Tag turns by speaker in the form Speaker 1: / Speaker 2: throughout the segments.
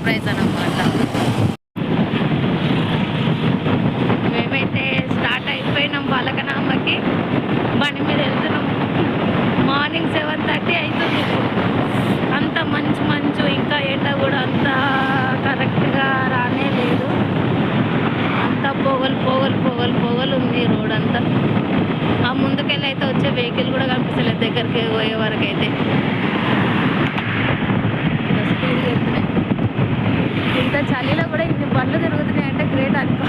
Speaker 1: Surprise అన్నమాట. మేమైతే start అయిపోయినాం పలకనామకి, బండి మీద వెళ్తున్నాం. మార్నింగ్ 7:30 అవుతుంది. అంత మంచు ఇంకా ఎండ కూడా అంత కరెక్ట్గా రానే లేదు. అంతా పొగలు ఉంది రోడ్ అంతా. ఆ ముందుకెళ్ళి అయితే వచ్చే వెహికల్ కూడా కనిపిస్తలేదు దగ్గరికి పోయే వరకు అయితే. స్పీడ్ వెళ్తున్నాయి. ఇంత చలిలో కూడా ఇన్ని బండ్లు తిరుగుతున్నాయి అంటే గ్రేట్ అనుకో.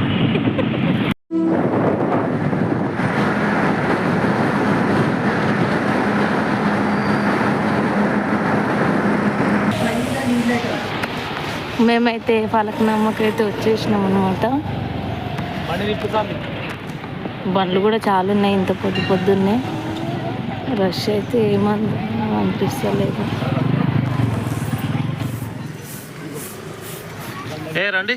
Speaker 1: మేమైతే ఫలక్నామాకి అయితే వచ్చేసినాం అనమాట. బండ్లు కూడా చాలా ఉన్నాయి. ఇంత పొద్దున్నే రష్ అయితే అనిపిస్తలేదు.
Speaker 2: రండి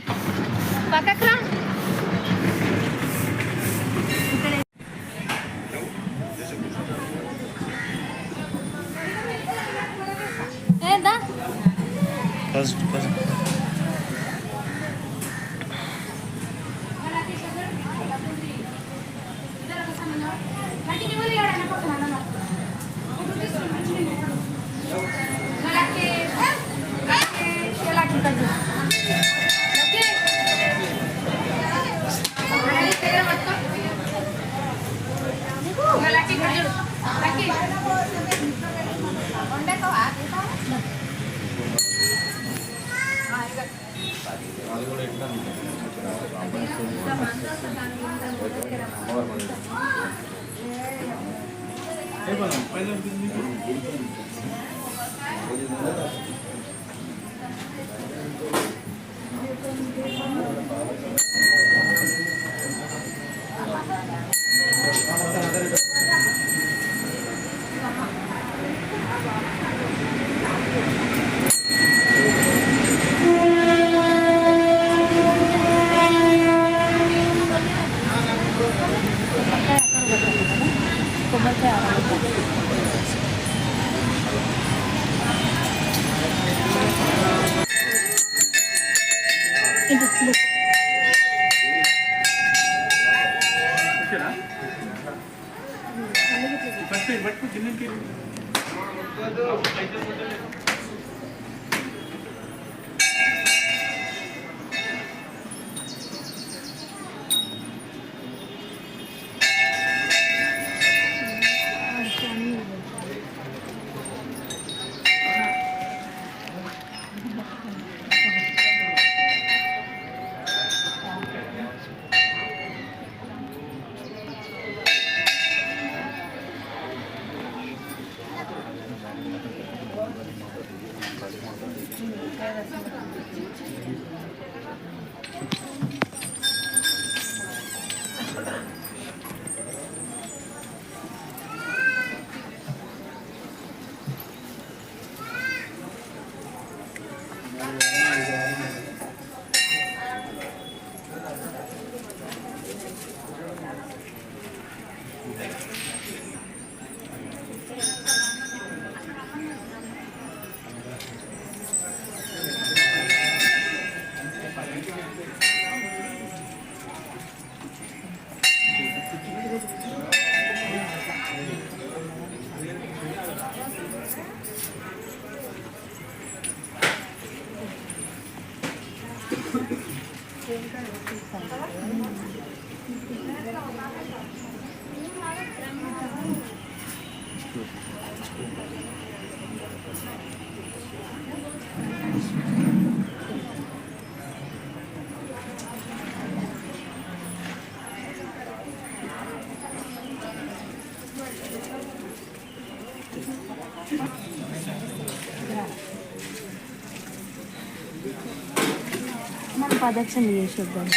Speaker 1: మనం ప్రదక్షిణ చేసేద్దాం.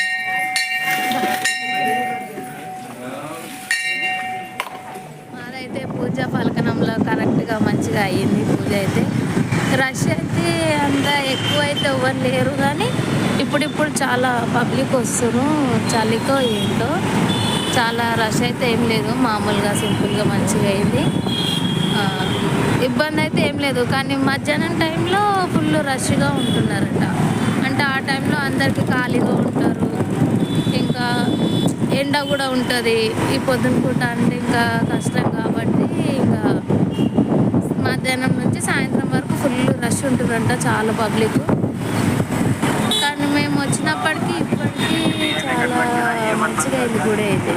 Speaker 1: అదైతే పూజ పలకనంలో కరెక్ట్గా మంచిగా అయ్యింది. పూజ అయితే రష్ అయితే అంత ఎక్కువ అయితే ఎవరు లేరు, కానీ ఇప్పుడు చాలా పబ్లిక్ వస్తున్నారు. చలికో ఏంటో చాలా రష్ అయితే ఏం లేదు, మామూలుగా సింపుల్గా మంచిగా అయింది. ఇబ్బంది అయితే ఏం లేదు, కానీ మధ్యాహ్నం టైంలో ఫుల్ రష్గా ఉంటున్నారట. అంటే ఆ టైంలో అందరికీ ఖాళీగా ఉంటారు, ఇంకా ఎండ కూడా ఉంటుంది. ఈ పొద్దున పూట అంటే ఇంకా కష్టం కాబట్టి ఇంకా మధ్యాహ్నం నుంచి సాయంత్రం వరకు ఫుల్ రష్ ఉంటుందంట, చాలా పబ్లిక్. కానీ మేము వచ్చినప్పటికీ ఇప్పటికీ చాలా మంచిగా అయింది గుడి అయితే.